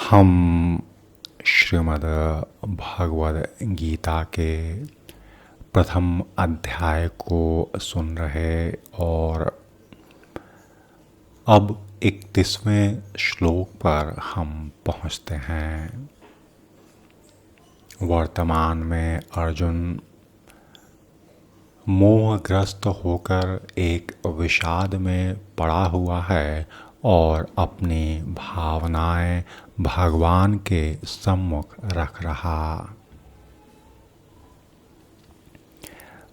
हम श्रीमद् भगवद गीता के प्रथम अध्याय को सुन रहे और अब 31वें श्लोक पर हम पहुँचते हैं। वर्तमान में अर्जुन मोहग्रस्त होकर एक विषाद में पड़ा हुआ है और अपनी भावनाएं भगवान के सम्मुख रख रहा।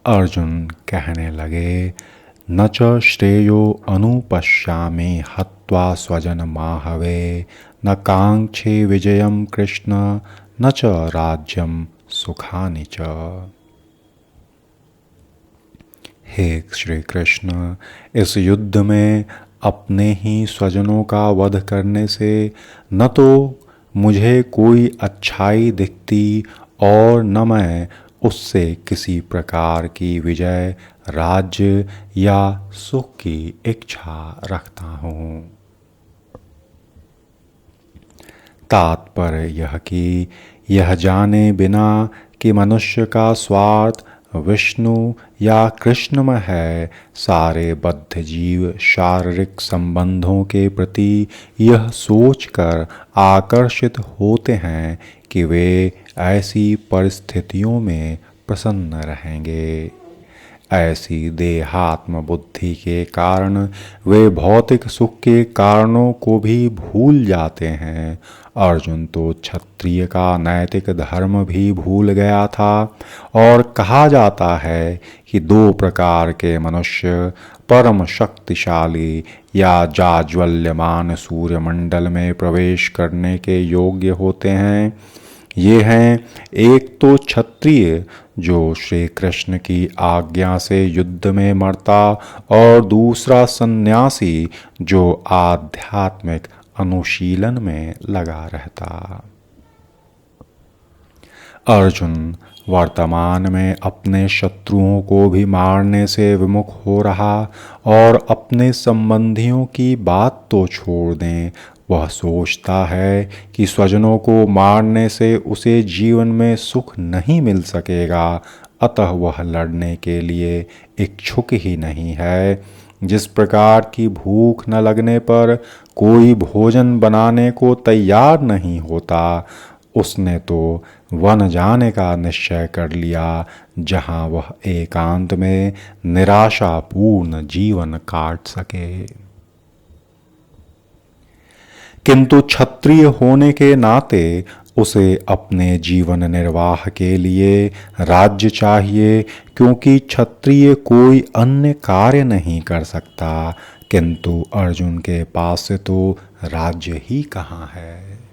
अर्जुन कहने लगे, न च श्रेयो अनुपश्यामि हत्वा स्वजन माहवे, न कांक्षे विजयम कृष्ण न च राज्यम सुखानि च। हे श्री कृष्ण, इस युद्ध में अपने ही स्वजनों का वध करने से न तो मुझे कोई अच्छाई दिखती और न मैं उससे किसी प्रकार की विजय, राज्य या सुख की इच्छा रखता हूँ। तात्पर्य यह कि यह जाने बिना कि मनुष्य का स्वार्थ विष्णु या कृष्ण में है, सारे बद्ध जीव शारीरिक संबंधों के प्रति यह सोचकर आकर्षित होते हैं कि वे ऐसी परिस्थितियों में प्रसन्न रहेंगे। ऐसी देहात्म बुद्धि के कारण वे भौतिक सुख के कारणों को भी भूल जाते हैं। अर्जुन तो क्षत्रिय का नैतिक धर्म भी भूल गया था और कहा जाता है कि दो प्रकार के मनुष्य परम शक्तिशाली या जाज्वल्यमान सूर्यमंडल में प्रवेश करने के योग्य होते हैं। ये हैं, एक तो क्षत्रिय जो श्री कृष्ण की आज्ञा से युद्ध में मरता और दूसरा सन्यासी जो आध्यात्मिक अनुशीलन में लगा रहता। अर्जुन वर्तमान में अपने शत्रुओं को भी मारने से विमुख हो रहा और अपने संबंधियों की बात तो छोड़ दें, वह सोचता है कि स्वजनों को मारने से उसे जीवन में सुख नहीं मिल सकेगा, अतः वह लड़ने के लिए इच्छुक ही नहीं है। जिस प्रकार की भूख न लगने पर कोई भोजन बनाने को तैयार नहीं होता, उसने तो वन जाने का निश्चय कर लिया, जहाँ वह एकांत में निराशापूर्ण जीवन काट सके। किंतु क्षत्रिय होने के नाते उसे अपने जीवन निर्वाह के लिए राज्य चाहिए, क्योंकि क्षत्रिय कोई अन्य कार्य नहीं कर सकता। किंतु अर्जुन के पास तो राज्य ही कहाँ है।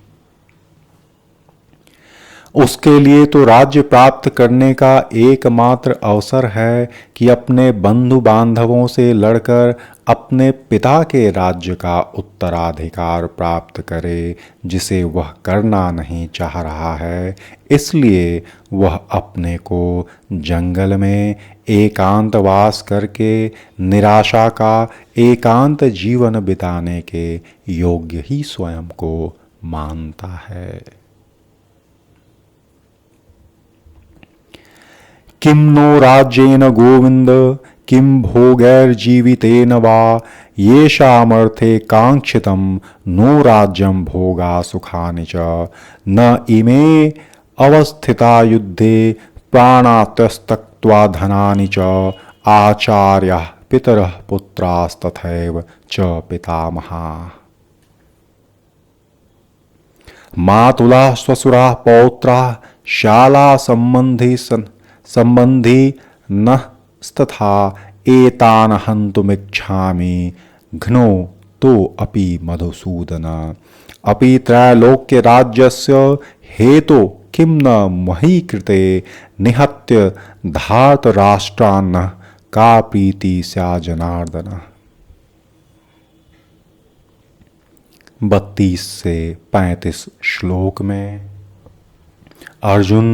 उसके लिए तो राज्य प्राप्त करने का एकमात्र अवसर है कि अपने बंधु बांधवों से लड़कर अपने पिता के राज्य का उत्तराधिकार प्राप्त करे, जिसे वह करना नहीं चाह रहा है। इसलिए वह अपने को जंगल में एकांतवास करके निराशा का एकांत जीवन बिताने के योग्य ही स्वयं को मानता है। किम नो राज्येन गोविंद किम भोगैर्जीवितेन वा, येषामर्थे कांक्षितं नो राज्यं भोगा सुखानि च, न इमे अवस्थिता युद्धे प्राणात्यस्तक्त्वा धनानि च, आचार्याः पितरः पुत्रास्तथैव च पितामहाः। मातुलाः स्वसुराः पौत्राः शाला संबंधी नस्तथा एतान हन्तुमिच्छामि, घ्नो तो अपि मधुसूदन, अपि त्रैलोक्य राज्यस्य हेतो किं न मही कृते, निहत्य धार्तराष्ट्रान् का प्रीति स्या जनार्दन। 32 से 35 श्लोक में अर्जुन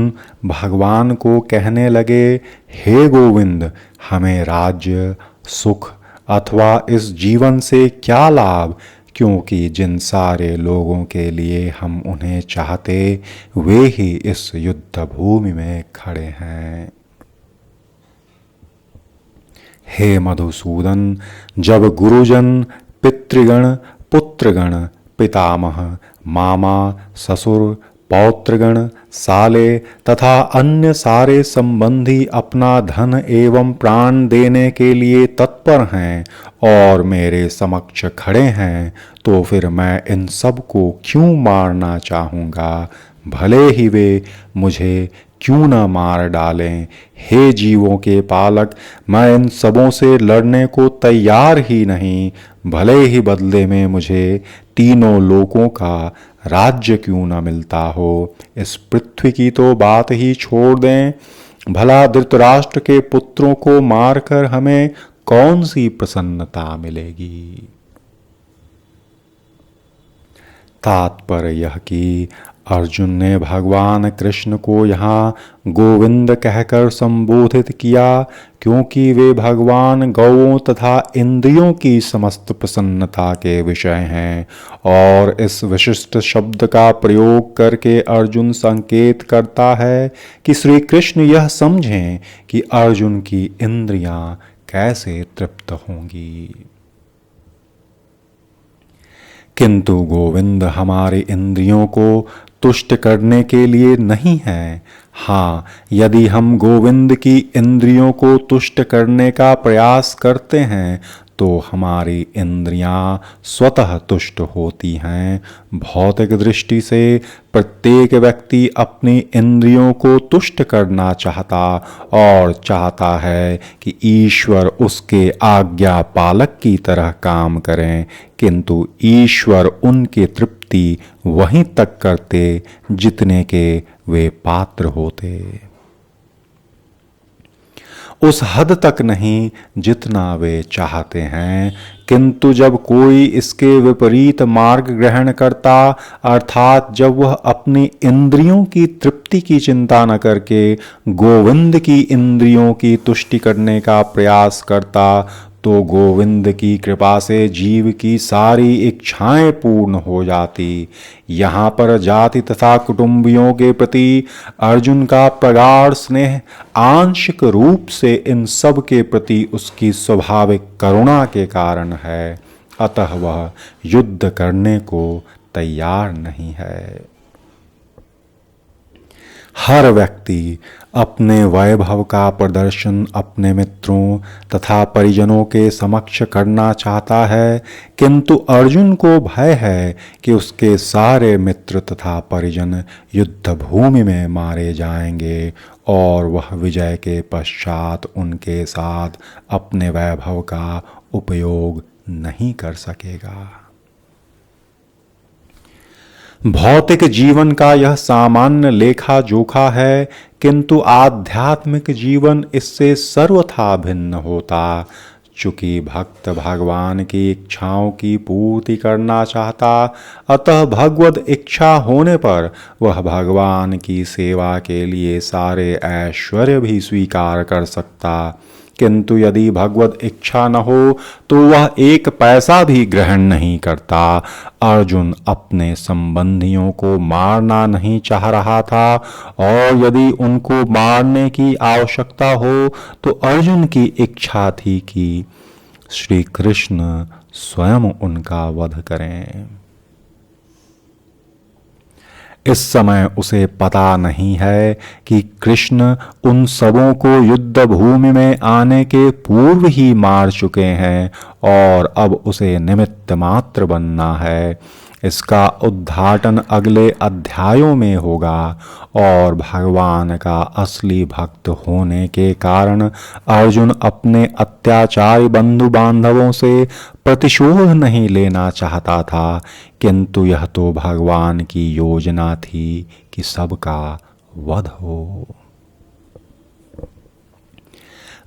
भगवान को कहने लगे, हे गोविंद, हमें राज्य, सुख अथवा इस जीवन से क्या लाभ, क्योंकि जिन सारे लोगों के लिए हम उन्हें चाहते वे ही इस युद्ध भूमि में खड़े हैं। हे मधुसूदन, जब गुरुजन, पितृगण, पुत्रगण, पितामह, मामा, ससुर, पौत्रगण, साले तथा अन्य सारे संबंधी अपना धन एवं प्राण देने के लिए तत्पर हैं और मेरे समक्ष खड़े हैं, तो फिर मैं इन सब को क्यों मारना चाहूँगा, भले ही वे मुझे क्यों न मार डालें। हे जीवों के पालक, मैं इन सबों से लड़ने को तैयार ही नहीं, भले ही बदले में मुझे तीनों लोकों का राज्य क्यों न मिलता हो। इस पृथ्वी की तो बात ही छोड़ दें, भला धृतराष्ट्र के पुत्रों को मारकर हमें कौन सी प्रसन्नता मिलेगी। तात्पर्य यह कि अर्जुन ने भगवान कृष्ण को यहाँ गोविंद कहकर संबोधित किया, क्योंकि वे भगवान गौओं तथा इंद्रियों की समस्त प्रसन्नता के विषय हैं। और इस विशिष्ट शब्द का प्रयोग करके अर्जुन संकेत करता है कि श्री कृष्ण यह समझें कि अर्जुन की इंद्रियां कैसे तृप्त होंगी। किंतु गोविंद हमारी इंद्रियों को तुष्ट करने के लिए नहीं है। हाँ, यदि हम गोविंद की इंद्रियों को तुष्ट करने का प्रयास करते हैं तो हमारी इंद्रियां स्वतः तुष्ट होती हैं। भौतिक दृष्टि से प्रत्येक व्यक्ति अपनी इंद्रियों को तुष्ट करना चाहता और चाहता है कि ईश्वर उसके आज्ञा पालक की तरह काम करें, किंतु ईश्वर उनकी तृप्ति वहीं तक करते जितने के वे पात्र होते, उस हद तक नहीं जितना वे चाहते हैं। किंतु जब कोई इसके विपरीत मार्ग ग्रहण करता, अर्थात जब वह अपनी इंद्रियों की तृप्ति की चिंता न करके गोविंद की इंद्रियों की तुष्टि करने का प्रयास करता, तो गोविंद की कृपा से जीव की सारी इच्छाएं पूर्ण हो जाती। यहाँ पर जाति तथा कुटुंबियों के प्रति अर्जुन का प्रगाढ़ स्नेह आंशिक रूप से इन सब के प्रति उसकी स्वाभाविक करुणा के कारण है, अतः वह युद्ध करने को तैयार नहीं है। हर व्यक्ति अपने वैभव का प्रदर्शन अपने मित्रों तथा परिजनों के समक्ष करना चाहता है, किंतु अर्जुन को भय है कि उसके सारे मित्र तथा परिजन युद्ध भूमि में मारे जाएंगे और वह विजय के पश्चात उनके साथ अपने वैभव का उपयोग नहीं कर सकेगा। भौतिक जीवन का यह सामान्य लेखा जोखा है, किंतु आध्यात्मिक जीवन इससे सर्वथा भिन्न होता। चूंकि भक्त भगवान की इच्छाओं की पूर्ति करना चाहता, अतः भगवद इच्छा होने पर वह भगवान की सेवा के लिए सारे ऐश्वर्य भी स्वीकार कर सकता। किंतु यदि भगवत इच्छा न हो तो वह एक पैसा भी ग्रहण नहीं करता। अर्जुन अपने संबंधियों को मारना नहीं चाह रहा था, और यदि उनको मारने की आवश्यकता हो तो अर्जुन की इच्छा थी कि श्री कृष्ण स्वयं उनका वध करें। इस समय उसे पता नहीं है कि कृष्ण उन सबों को युद्ध भूमि में आने के पूर्व ही मार चुके हैं और अब उसे निमित्त मात्र बनना है। इसका उद्घाटन अगले अध्यायों में होगा, और भगवान का असली भक्त होने के कारण अर्जुन अपने अत्याचारी बंधु बांधवों से प्रतिशोध नहीं लेना चाहता था, किंतु यह तो भगवान की योजना थी कि सबका वध हो।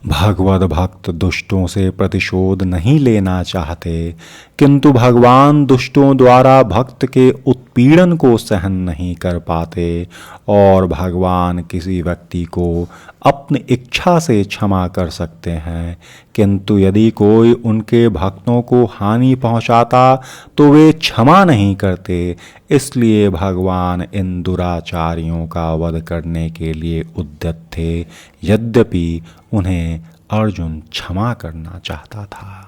भगवद भक्त दुष्टों से प्रतिशोध नहीं लेना चाहते, किंतु भगवान दुष्टों द्वारा भक्त के उत्पीड़न को सहन नहीं कर पाते और भगवान किसी व्यक्ति को अपनी इच्छा से क्षमा कर सकते हैं, किंतु यदि कोई उनके भक्तों को हानि पहुंचाता तो वे क्षमा नहीं करते। इसलिए भगवान इन दुराचारियों का वध करने के लिए उद्यत थे, यद्यपि उन्हें अर्जुन क्षमा करना चाहता था।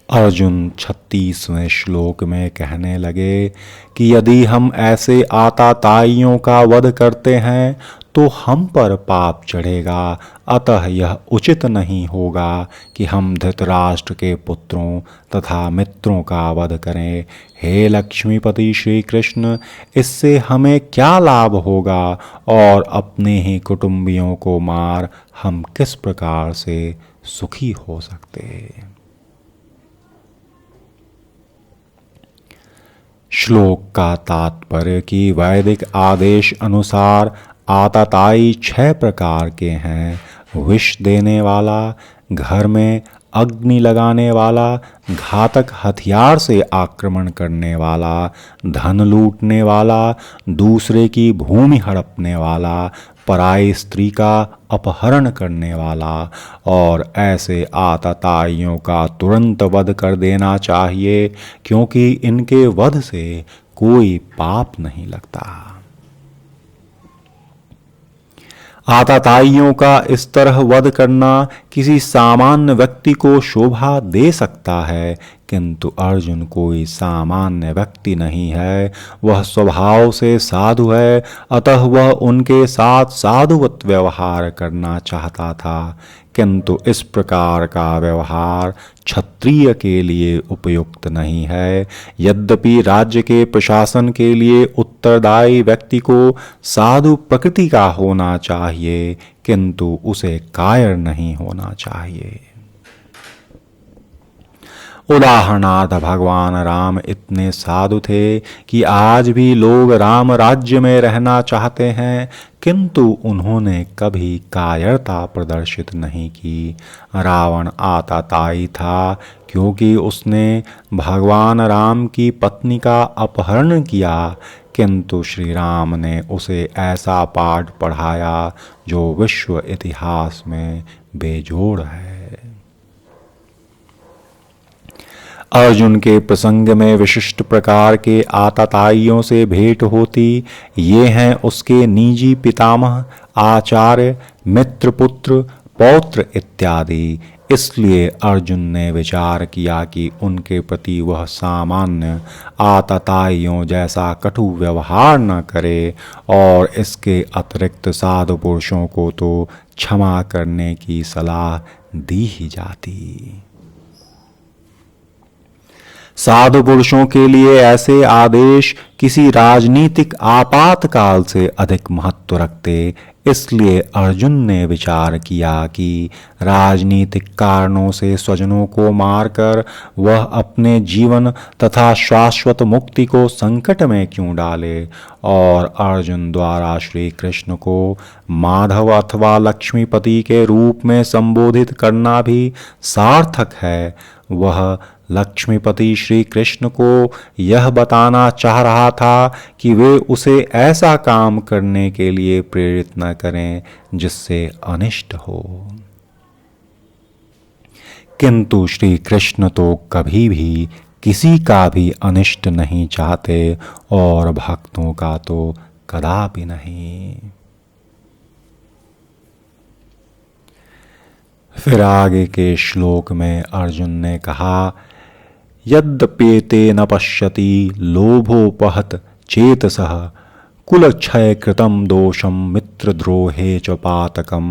अर्जुन 36वें श्लोक में कहने लगे कि यदि हम ऐसे आताताइयों का वध करते हैं तो हम पर पाप चढ़ेगा, अतः यह उचित नहीं होगा कि हम धृतराष्ट्र के पुत्रों तथा मित्रों का वध करें। हे लक्ष्मीपति श्री कृष्ण, इससे हमें क्या लाभ होगा और अपने ही कुटुंबियों को मार हम किस प्रकार से सुखी हो सकते। श्लोक का तात्पर्य कि वैदिक आदेश अनुसार आताताई 6 प्रकार के हैं। विष देने वाला, घर में अग्नि लगाने वाला, घातक हथियार से आक्रमण करने वाला, धन लूटने वाला, दूसरे की भूमि हड़पने वाला, पराई स्त्री का अपहरण करने वाला। और ऐसे आतताइयों का तुरंत वध कर देना चाहिए, क्योंकि इनके वध से कोई पाप नहीं लगता। आतताइयों का इस तरह वध करना किसी सामान्य व्यक्ति को शोभा दे सकता है, किंतु अर्जुन कोई सामान्य व्यक्ति नहीं है, वह स्वभाव से साधु है, अतः वह उनके साथ साधुवत व्यवहार करना चाहता था। किंतु इस प्रकार का व्यवहार क्षत्रिय के लिए उपयुक्त नहीं है। यद्यपि राज्य के प्रशासन के लिए उत्तरदायी व्यक्ति को साधु प्रकृति का होना चाहिए, किंतु उसे कायर नहीं होना चाहिए। उदाहरणार्थ भगवान राम इतने साधु थे कि आज भी लोग राम राज्य में रहना चाहते हैं, किंतु उन्होंने कभी कायरता प्रदर्शित नहीं की। रावण आतताई था क्योंकि उसने भगवान राम की पत्नी का अपहरण किया, किंतु श्री राम ने उसे ऐसा पाठ पढ़ाया जो विश्व इतिहास में बेजोड़ है। अर्जुन के प्रसंग में विशिष्ट प्रकार के आतताइयों से भेंट होती। ये हैं उसके निजी पितामह, आचार्य, मित्रपुत्र, पौत्र इत्यादि। इसलिए अर्जुन ने विचार किया कि उनके प्रति वह सामान्य आतताइयों जैसा कटु व्यवहार न करे, और इसके अतिरिक्त साधु पुरुषों को तो क्षमा करने की सलाह दी ही जाती। साधु पुरुषों के लिए ऐसे आदेश किसी राजनीतिक आपातकाल से अधिक महत्व रखते। इसलिए अर्जुन ने विचार किया कि राजनीतिक कारणों से स्वजनों को मारकर वह अपने जीवन तथा शाश्वत मुक्ति को संकट में क्यों डाले, और अर्जुन द्वारा श्री कृष्ण को माधव अथवा लक्ष्मीपति के रूप में संबोधित करना भी सार्थक है। वह लक्ष्मीपति श्री कृष्ण को यह बताना चाह रहा था कि वे उसे ऐसा काम करने के लिए प्रेरित न करें जिससे अनिष्ट हो। किंतु श्री कृष्ण तो कभी भी किसी का भी अनिष्ट नहीं चाहते और भक्तों का तो कदापि नहीं। फिर आगे के श्लोक में अर्जुन ने कहा, यद्यपेते न पश्यति लोभोपहत चेतसः कुलक्षय कृतं दोषं मित्रद्रोहे च पातकं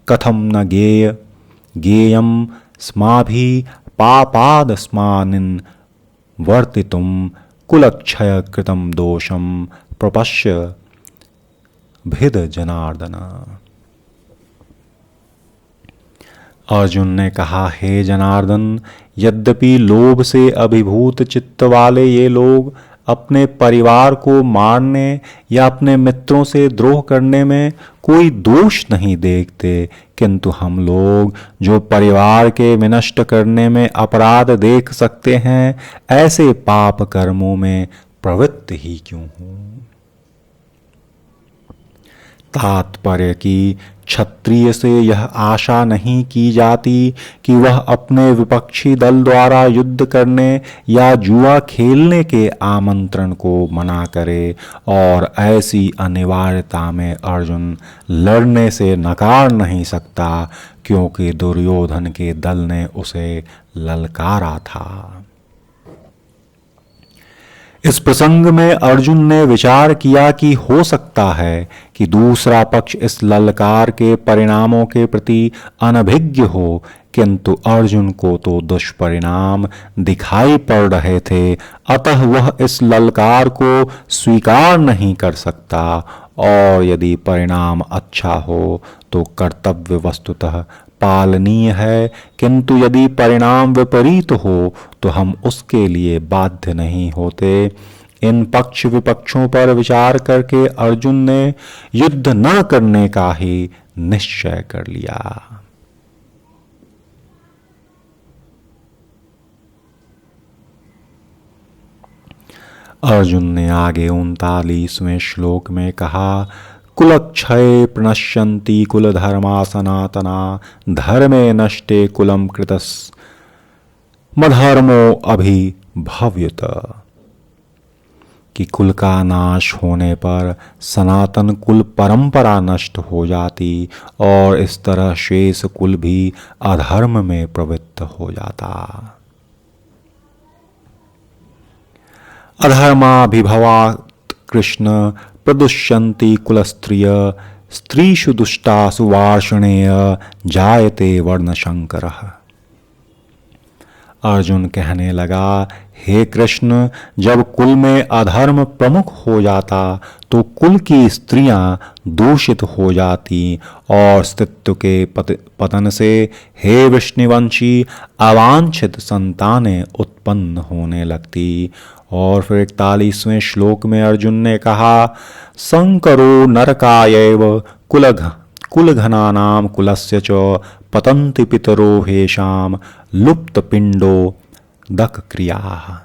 कथं न गेयं स्माभिः पापादस्मान् वर्तितुं कुलक्षय कृतं दोषं प्रपश्य भिद जनार्दन। अर्जुन ने कहा, हे जनार्दन, यद्यपि लोभ से अभिभूत चित्त वाले ये लोग अपने परिवार को मारने या अपने मित्रों से द्रोह करने में कोई दोष नहीं देखते, किंतु हम लोग जो परिवार के विनष्ट करने में अपराध देख सकते हैं, ऐसे पाप कर्मों में प्रवृत्त ही क्यों हों। तात्पर्य कि क्षत्रिय से यह आशा नहीं की जाती कि वह अपने विपक्षी दल द्वारा युद्ध करने या जुआ खेलने के आमंत्रण को मना करे, और ऐसी अनिवार्यता में अर्जुन लड़ने से नकार नहीं सकता, क्योंकि दुर्योधन के दल ने उसे ललकारा था। इस प्रसंग में अर्जुन ने विचार किया कि हो सकता है कि दूसरा पक्ष इस ललकार के परिणामों के प्रति अनभिज्ञ हो, किंतु अर्जुन को तो दुष्परिणाम दिखाई पड़ रहे थे, अतः वह इस ललकार को स्वीकार नहीं कर सकता, और यदि परिणाम अच्छा हो तो कर्तव्य वस्तुतः पालनीय है, किंतु यदि परिणाम विपरीत हो तो हम उसके लिए बाध्य नहीं होते। इन पक्ष विपक्षों पर विचार करके अर्जुन ने युद्ध न करने का ही निश्चय कर लिया। अर्जुन ने आगे 39वें श्लोक में कहा, कुलक्षये प्रणश्यन्ति कुलधर्मा सनातना, धर्मे नष्टे कुलम कृतस् मधर्मो अभिभव्यत। कि कुल का नाश होने पर सनातन कुल परंपरा नष्ट हो जाती, और इस तरह शेष कुल भी अधर्म में प्रवृत्त हो जाता। अधर्माभिभवात् कृष्ण प्रदुष्यन्ति कुलस्त्रिय, स्त्रीषु दुष्टासु वार्ष्णेय जायते वर्णशंकरः। अर्जुन कहने लगा, हे कृष्ण, जब कुल में अधर्म प्रमुख हो जाता तो कुल की स्त्रियां दूषित हो जाती, और अस्तित्व के पतन से हे विष्णुवंशी अवांछित संतानें उत्पन्न होने लगती। और फिर 41वें श्लोक में अर्जुन ने कहा, संकरो नरकायैव कुलघनानां कुलस्य च पतन्ति पितरो हेषां लुप्त पिंडो दक क्रिया।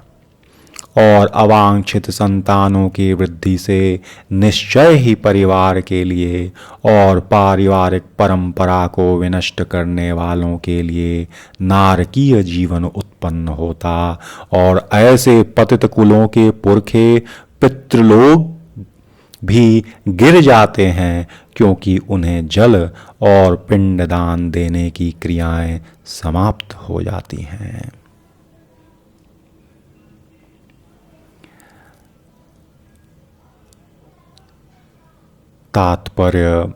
और अवांछित संतानों की वृद्धि से निश्चय ही परिवार के लिए और पारिवारिक परंपरा को विनष्ट करने वालों के लिए नारकीय जीवन उत्पन्न होता, और ऐसे पतित कुलों के पुरखे पितृलोक भी गिर जाते हैं, क्योंकि उन्हें जल और पिंडदान देने की क्रियाएं समाप्त हो जाती हैं। तात्पर्य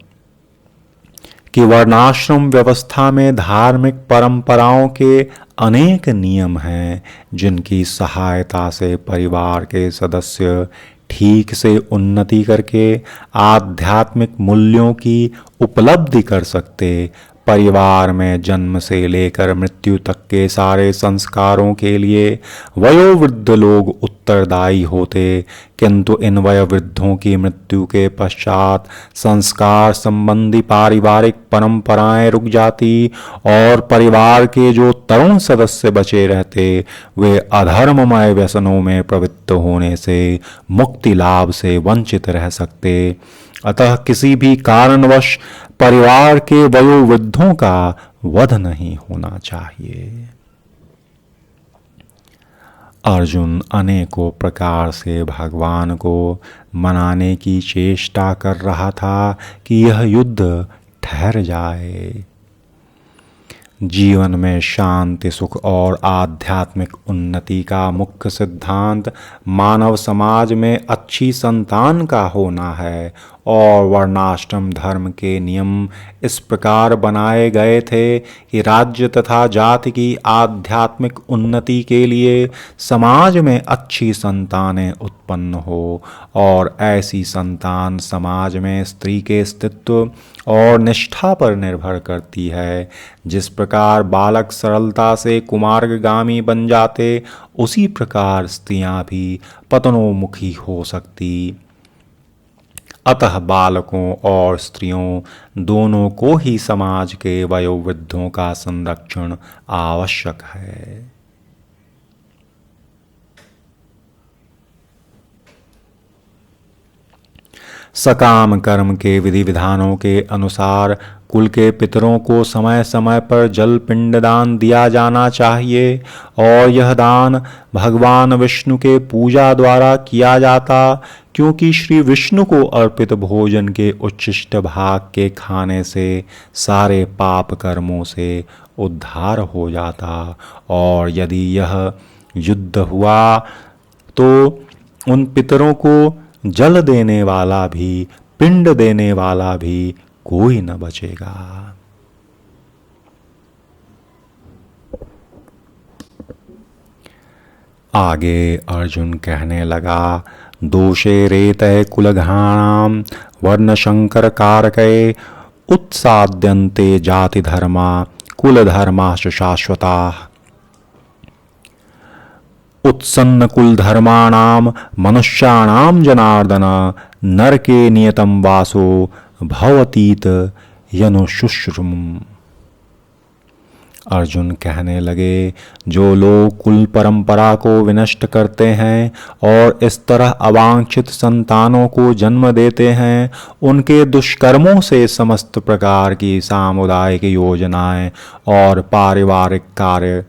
कि वर्णाश्रम व्यवस्था में धार्मिक परंपराओं के अनेक नियम हैं, जिनकी सहायता से परिवार के सदस्य ठीक से उन्नति करके आध्यात्मिक मूल्यों की उपलब्धि कर सकते। परिवार में जन्म से लेकर मृत्यु तक के सारे संस्कारों के लिए वयोवृद्ध लोग उत्तरदायी होते, किंतु इन वयोवृद्धों की मृत्यु के पश्चात संस्कार संबंधी पारिवारिक परंपराएं रुक जाती, और परिवार के जो तरुण सदस्य बचे रहते वे अधर्ममय व्यसनों में प्रवृत्त होने से मुक्ति लाभ से वंचित रह सकते। अतः किसी भी कारणवश परिवार के वयोवृद्धों का वध नहीं होना चाहिए। अर्जुन अनेकों प्रकार से भगवान को मनाने की चेष्टा कर रहा था कि यह युद्ध ठहर जाए। जीवन में शांति, सुख और आध्यात्मिक उन्नति का मुख्य सिद्धांत मानव समाज में अच्छी संतान का होना है, और वर्णाश्रम धर्म के नियम इस प्रकार बनाए गए थे कि राज्य तथा जाति की आध्यात्मिक उन्नति के लिए समाज में अच्छी संतानें उत्पन्न हो और ऐसी संतान समाज में स्त्री के अस्तित्व और निष्ठा पर निर्भर करती है। जिस प्रकार बालक सरलता से कुमार्गामी बन जाते, उसी प्रकार स्त्रियां भी पतनोमुखी हो सकती। अतः बालकों और स्त्रियों दोनों को ही समाज के वयोवृद्धों का संरक्षण आवश्यक है। सकाम कर्म के विधि विधानों के अनुसार कुल के पितरों को समय समय पर जल पिंडदान दिया जाना चाहिए और यह दान भगवान विष्णु के पूजा द्वारा किया जाता, क्योंकि श्री विष्णु को अर्पित भोजन के उच्छिष्ट भाग के खाने से सारे पाप कर्मों से उद्धार हो जाता। और यदि यह युद्ध हुआ तो उन पितरों को जल देने वाला भी, पिंड देने वाला भी कोई न बचेगा। आगे अर्जुन कहने लगा, दोषे रेतः कुलघ्नानां वर्णशंकर कारके उत्साद्यन्ते जाति धर्मा कुल धर्माश्च शाश्वताः। उत्सन्न कुल धर्माणाम मनुष्याणाम जनार्दन नरके नियतम वासो भवतीत यनुशुश्रुम। अर्जुन कहने लगे, जो लोग कुल परंपरा को विनष्ट करते हैं और इस तरह अवांछित संतानों को जन्म देते हैं, उनके दुष्कर्मों से समस्त प्रकार की सामुदायिक योजनाएं और पारिवारिक कार्य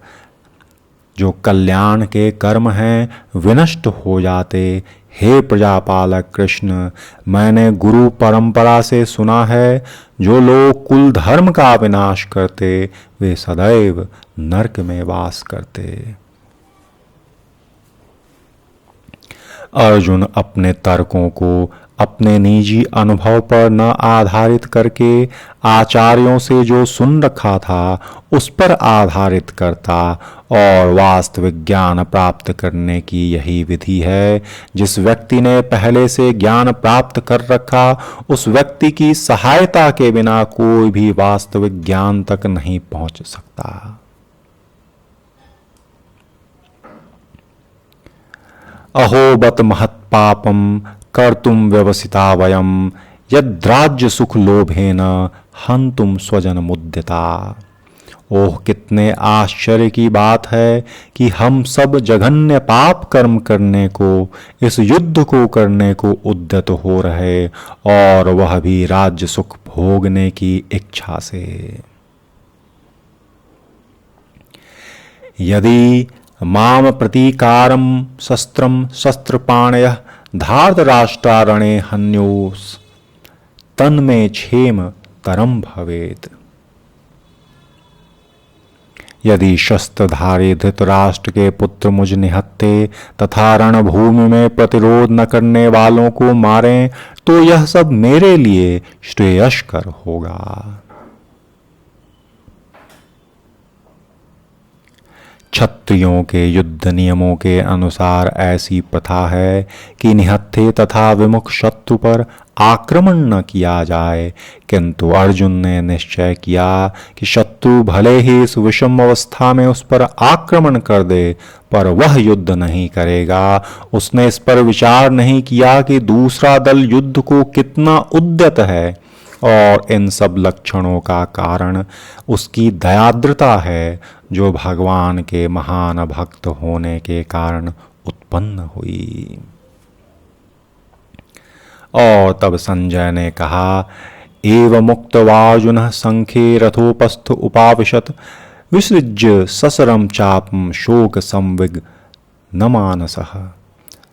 जो कल्याण के कर्म हैं विनष्ट हो जाते। हे प्रजापालक कृष्ण, मैंने गुरु परंपरा से सुना है, जो लोग कुल धर्म का विनाश करते वे सदैव नरक में वास करते। अर्जुन अपने तर्कों को अपने निजी अनुभव पर न आधारित करके आचार्यों से जो सुन रखा था उस पर आधारित करता और वास्तविक ज्ञान प्राप्त करने की यही विधि है। जिस व्यक्ति ने पहले से ज्ञान प्राप्त कर रखा, उस व्यक्ति की सहायता के बिना कोई भी वास्तविक ज्ञान तक नहीं पहुंच सकता। अहो बत महत्पापम कर्तुम व्यवसिता वयम यद्राज्य सुख लोभेन हंतुम स्वजन मुद्यता। ओह, कितने आश्चर्य की बात है कि हम सब जघन्य पाप कर्म करने को, इस युद्ध को करने को उद्यत हो रहे, और वह भी राज्य सुख भोगने की इच्छा से। यदि माम प्रतीकारम शस्त्रम शस्त्रपाणयः धार्तराष्ट्रारणे हन्योस तन्मे क्षेम तरम भवेत्। यदि शस्त्रधारी धृतराष्ट्र के पुत्र मुझ निहत्थे तथा रणभूमि में प्रतिरोध न करने वालों को मारें, तो यह सब मेरे लिए श्रेयस्कर होगा। क्षत्रियों के युद्ध नियमों के अनुसार ऐसी प्रथा है कि निहत्थे तथा विमुख शत्रु पर आक्रमण न किया जाए, किंतु अर्जुन ने निश्चय किया कि शत्रु भले ही इस विषम अवस्था में उस पर आक्रमण कर दे, पर वह युद्ध नहीं करेगा। उसने इस पर विचार नहीं किया कि दूसरा दल युद्ध को कितना उद्यत है, और इन सब लक्षणों का कारण उसकी दयाद्रता है, जो भगवान के महान भक्त होने के कारण उत्पन्न हुई। और तब संजय ने कहा, एव मुक्तवार्जुनः संख्ये रथोपस्थ उपाविशत विसृज्य ससरम चापम शोक संविग न मानसः।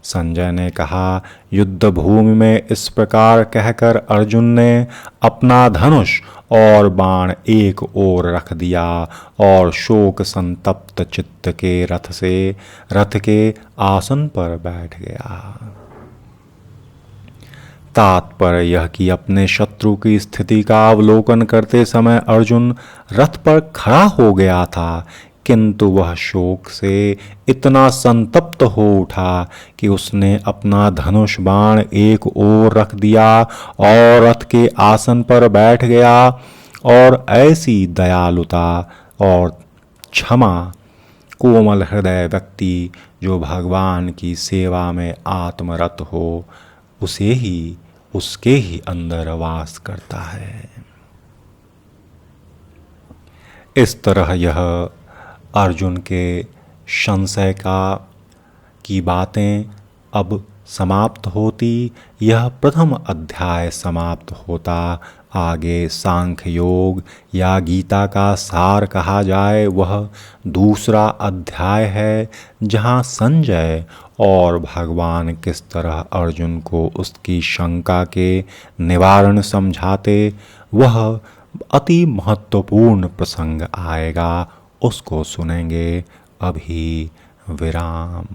संजय ने कहा, युद्ध भूमि में इस प्रकार कहकर अर्जुन ने अपना धनुष और बाण एक ओर रख दिया और शोक संतप्त चित्त के रथ से रथ के आसन पर बैठ गया। तात्पर्य यह कि अपने शत्रु की स्थिति का अवलोकन करते समय अर्जुन रथ पर खड़ा हो गया था, किंतु वह शोक से इतना संतप्त हो उठा कि उसने अपना धनुष बाण एक ओर रख दिया और रथ के आसन पर बैठ गया। और ऐसी दयालुता और क्षमा कोमल हृदय व्यक्ति जो भगवान की सेवा में आत्मरत हो, उसके ही अंदर वास करता है। इस तरह यह अर्जुन के संशय की बातें अब समाप्त होती। यह प्रथम अध्याय समाप्त होता। आगे सांख्य योग या गीता का सार कहा जाए वह दूसरा अध्याय है, जहाँ संजय और भगवान किस तरह अर्जुन को उसकी शंका के निवारण समझाते, वह अति महत्वपूर्ण प्रसंग आएगा। उसको सुनेंगे। अभी विराम।